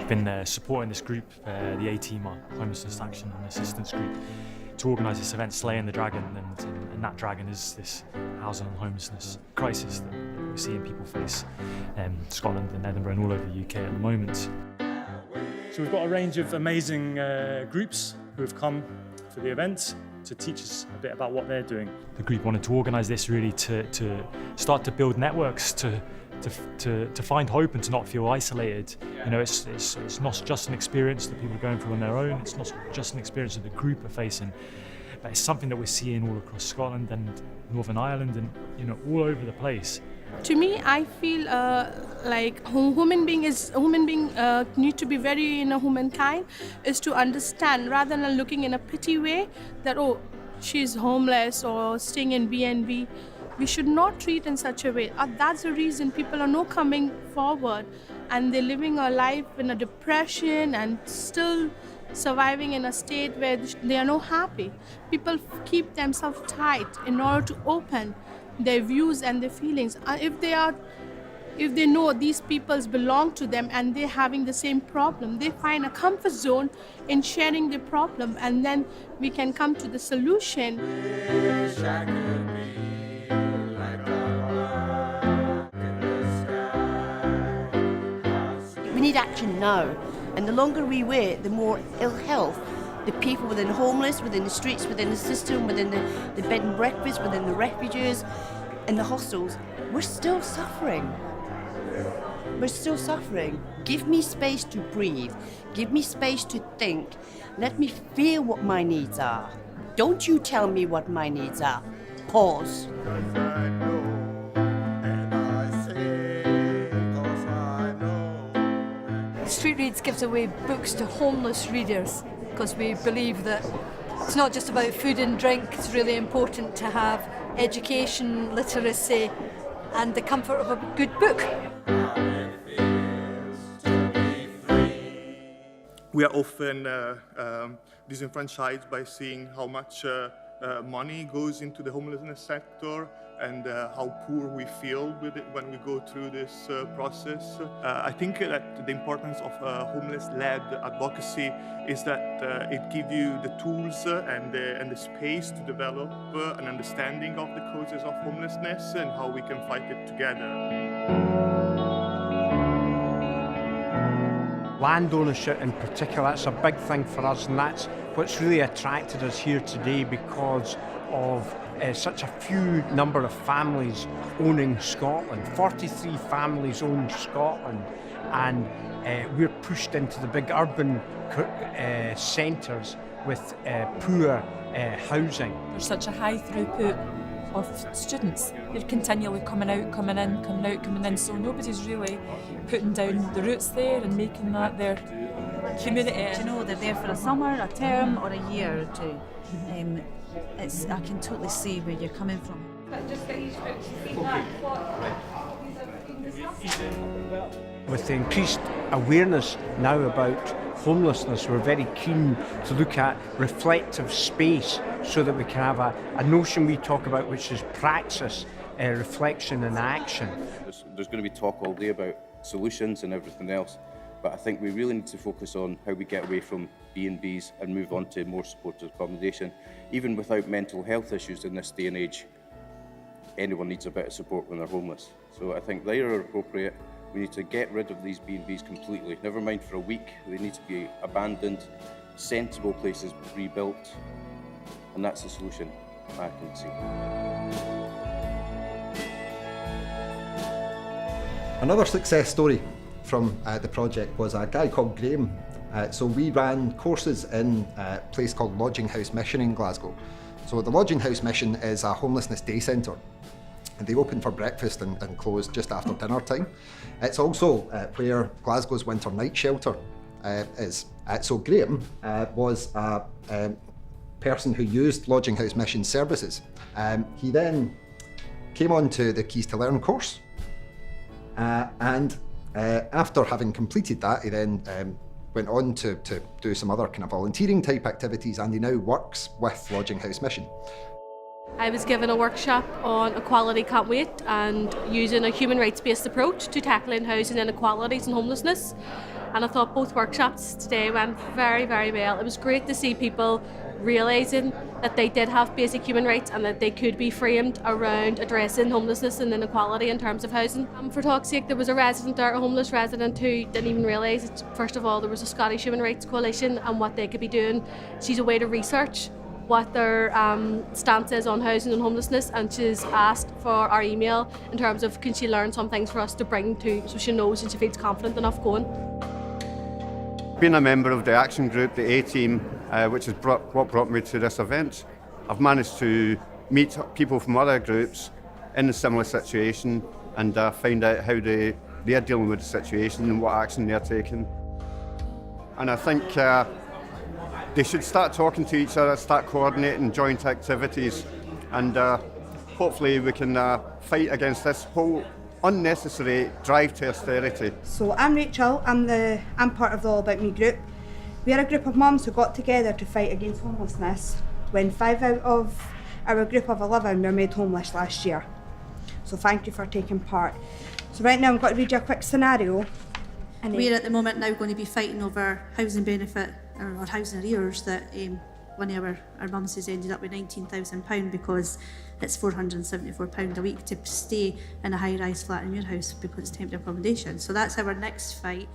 Been supporting this group, the A-Team, our Homelessness Action and Assistance Group, to organise this event, Slaying the Dragon, and that dragon is this housing and homelessness crisis that we're seeing people face in Scotland and Edinburgh and all over the UK at the moment. So we've got a range of amazing groups who have come for the event to teach us a bit about what they're doing. The group wanted to organise this really to start to build networks, to find hope and to not feel isolated. You know, it's not just an experience that people are going through on their own, it's not just an experience that the group are facing, but it's something that we're seeing all across Scotland and Northern Ireland and, you know, all over the place. To me, I feel like human being need to be very humankind is to understand rather than looking in a pity way that, oh, she's homeless or staying in B&B. We should not treat in such a way. That's the reason people are not coming forward and they're living a life in a depression and still surviving in a state where they are not happy. People keep themselves tight in order to open their views and their feelings. If they know these peoples belong to them and they're having the same problem, they find a comfort zone in sharing their problem, and then we can come to the solution. We need action now, and the longer we wait, the more ill health the people within the homeless, within the streets, within the system, within the bed and breakfast, within the refugees, in the hostels, we're still suffering. We're still suffering. Give me space to breathe. Give me space to think. Let me feel what my needs are. Don't you tell me what my needs are. Pause. Street Reads gives away books to homeless readers because we believe that it's not just about food and drink, it's really important to have education, literacy and the comfort of a good book. We are often disenfranchised by seeing how much money goes into the homelessness sector and how poor we feel with it when we go through this process. I think that the importance of homeless-led advocacy is that it gives you the tools and the space to develop an understanding of the causes of homelessness and how we can fight it together. Land ownership in particular, that's a big thing for us, and that's what's really attracted us here today because of such a few number of families owning Scotland. 43 families own Scotland, and we're pushed into the big urban centres with poor housing. There's such a high throughput of students. They're continually coming out, coming in, coming out, coming in, so nobody's really putting down the roots there and making that their community. You know, they're there for a summer, a term or a year or two. I can totally see where you're coming from. With the increased awareness now about homelessness, we're very keen to look at reflective space so that we can have a notion we talk about, which is praxis, reflection and action. There's going to be talk all day about solutions and everything else, but I think we really need to focus on how we get away from B&Bs and move on to more supported accommodation. Even without mental health issues in this day and age, anyone needs a bit of support when they're homeless. So I think they are appropriate. We need to get rid of these B&Bs completely, never mind for a week. They need to be abandoned, sensible places rebuilt, and that's the solution I can see. Another success story from the project was a guy called Graham. So we ran courses in a place called Lodging House Mission in Glasgow. So the Lodging House Mission is a homelessness day centre. And they open for breakfast and close just after dinner time. It's also where Glasgow's winter night shelter is. So Graham was a person who used Lodging House Mission services. He then came on to the Keys to Learn course, and after having completed that, he then went on to do some other kind of volunteering type activities, and he now works with Lodging House Mission. I was given a workshop on equality can't wait and using a human rights-based approach to tackling housing inequalities and homelessness. And I thought both workshops today went very, very well. It was great to see people realising that they did have basic human rights and that they could be framed around addressing homelessness and inequality in terms of housing. For talk's sake, there was a resident there, a homeless resident, who didn't even realise that, first of all, there was a Scottish Human Rights Coalition and what they could be doing. She's a way to research what their stance is on housing and homelessness, and she's asked for our email in terms of can she learn some things for us to bring to, so she knows and she feels confident enough going. Being a member of the action group, the A-team, which is what brought me to this event, I've managed to meet people from other groups in a similar situation and find out how they're dealing with the situation and what action they're taking. And I think they should start talking to each other, start coordinating joint activities, and hopefully we can fight against this whole unnecessary drive to austerity. So I'm Rachel, I'm part of the All About Me group. We are a group of mums who got together to fight against homelessness when 5 out of our group of 11 were made homeless last year. So thank you for taking part. So right now I'm going to read you a quick scenario. We're at the moment now going to be fighting over housing benefit or housing arrears that one of our mums has ended up with £19,000 because it's £474 a week to stay in a high-rise flat in your house because it's temporary accommodation. So that's our next fight.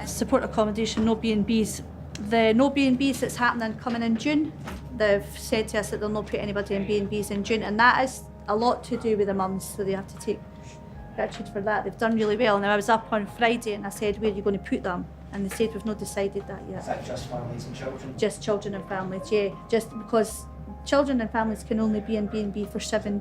Support accommodation, no B&Bs. The no B&Bs that's happening coming in June, they've said to us that they'll not put anybody in B&Bs in June, and that is a lot to do with the mums, so they have to take gratitude for that. They've done really well. Now I was up on Friday and I said, where are you going to put them? And they said, we've not decided that yet. Is that just families and children? Just children and families, yeah. Just because children and families can only be in B&B for 7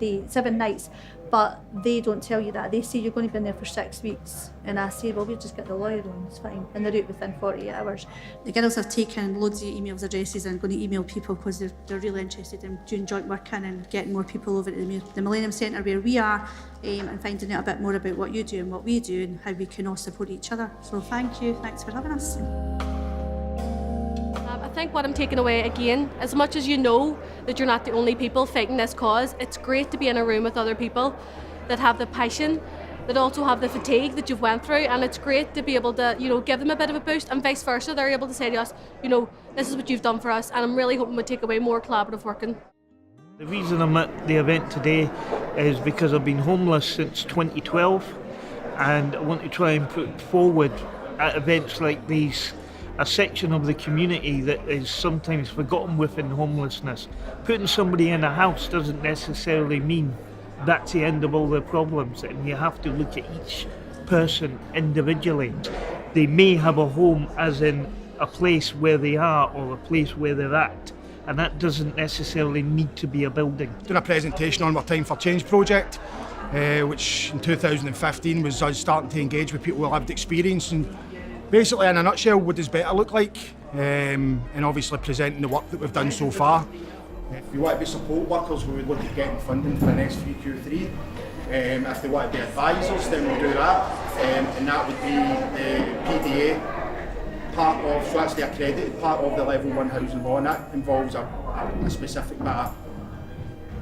nights, but they don't tell you that. They say you're going to be in there for 6 weeks. And I say, well, we'll just get the lawyer on, it's fine. And they're out within 48 hours. The girls have taken loads of emails addresses and going to email people because they're really interested in doing joint working and getting more people over to the Millennium Centre where we are and finding out a bit more about what you do and what we do and how we can all support each other. So thank you, thanks for having us. I think what I'm taking away again, as much as you know that you're not the only people fighting this cause, it's great to be in a room with other people that have the passion, that also have the fatigue that you've went through, and it's great to be able to, give them a bit of a boost, and vice versa. They're able to say to us, this is what you've done for us, and I'm really hoping we take away more collaborative working. The reason I'm at the event today is because I've been homeless since 2012, and I want to try and put forward at events like these a section of the community that is sometimes forgotten within homelessness. Putting somebody in a house doesn't necessarily mean that's the end of all the problems, and you have to look at each person individually. They may have a home as in a place where they are or a place where they're at, and that doesn't necessarily need to be a building. Doing a presentation on our Time for Change project, which in 2015 was us starting to engage with people with lived experience, and basically in a nutshell, what does better look like, and obviously presenting the work that we've done so far. If you want to be support workers, we would look at getting funding for an S3Q3. If they want to be advisors, then we'll do that, and that would be the PDA part of, so that's the accredited part of the Level 1 housing law, and that involves a specific bit of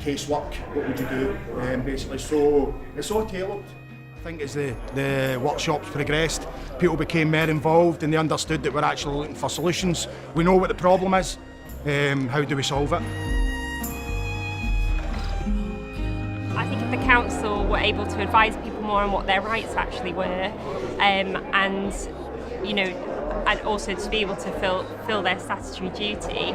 casework. What would you do, basically? So it's all tailored. I think as the workshops progressed, people became more involved and they understood that we're actually looking for solutions. We know what the problem is, how do we solve it? I think if the council were able to advise people more on what their rights actually were, and also to be able to fill their statutory duty.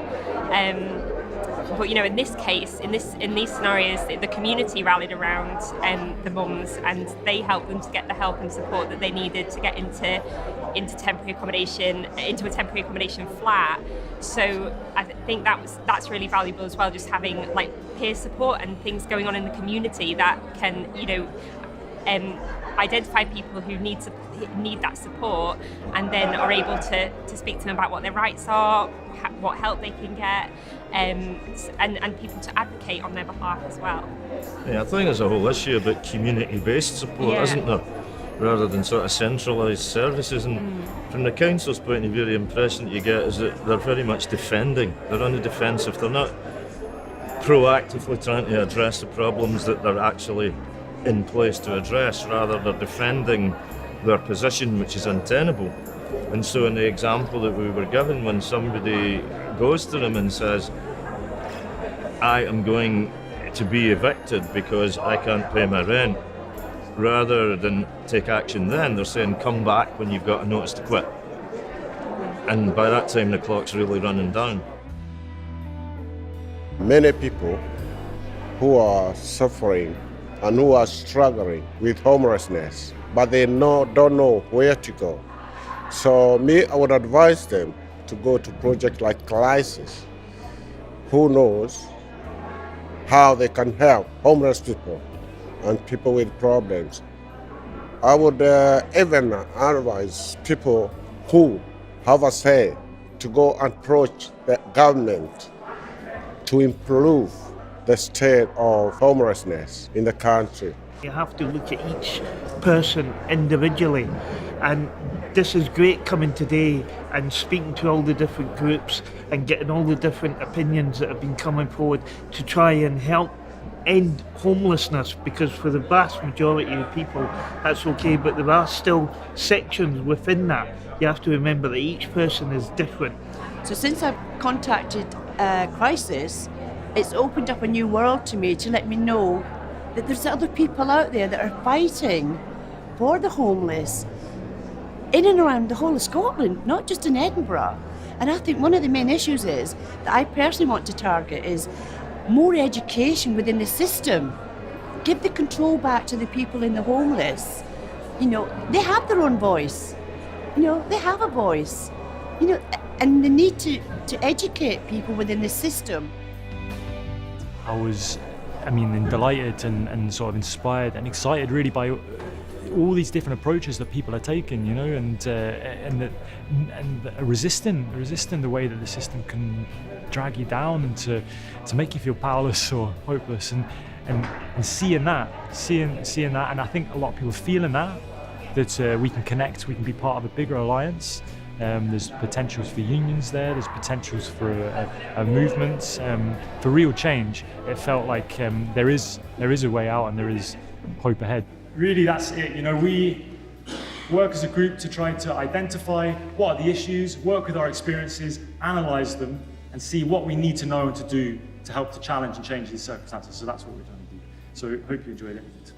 But in this case, in these scenarios, the community rallied around the mums, and they helped them to get the help and support that they needed to get into a temporary accommodation flat. So I think that's really valuable as well. Just having peer support and things going on in the community that can identify people who need that support, and then are able to speak to them about what their rights are, what help they can get, and people to advocate on their behalf as well. Yeah, I think there's a whole issue about community-based support, isn't there? Rather than sort of centralised services. And from the council's point of view, the impression you get is that they're very much defending. They're on the defensive. They're not proactively trying to address the problems that they're actually in place to address. Rather, they're defending their position, which is untenable. And so in the example that we were given, when somebody goes to them and says, I am going to be evicted because I can't pay my rent, rather than take action then, they're saying come back when you've got a notice to quit. And by that time the clock's really running down. Many people who are suffering and who are struggling with homelessness, but they don't know where to go. So I would advise them to go to projects like Crisis. Who knows how they can help homeless people and people with problems. I would even advise people who have a say to go and approach the government to improve the state of homelessness in the country. You have to look at each person individually, and this is great coming today and speaking to all the different groups and getting all the different opinions that have been coming forward to try and help end homelessness, because for the vast majority of people that's okay, but there are still sections within that. You have to remember that each person is different. So since I've contacted Crisis, it's opened up a new world to me to let me know that there's other people out there that are fighting for the homeless in and around the whole of Scotland, not just in Edinburgh. And I think one of the main issues is that I personally want to target is more education within the system. Give the control back to the people in the homeless. You know, they have their own voice. You know, they have a voice. You know, and they need to educate people within the system. I was, delighted and sort of inspired and excited really by all these different approaches that people are taking, you know, and resisting the way that the system can drag you down and to make you feel powerless or hopeless, and seeing that, and I think a lot of people are feeling that we can connect, we can be part of a bigger alliance. There's potentials for unions there, there's potentials for a movement, for real change. It felt like there is a way out and there is hope ahead. Really, that's it. You know, we work as a group to try to identify what are the issues, work with our experiences, analyse them, and see what we need to know and to do to help to challenge and change these circumstances. So that's what we're trying to do. So hope you enjoyed it.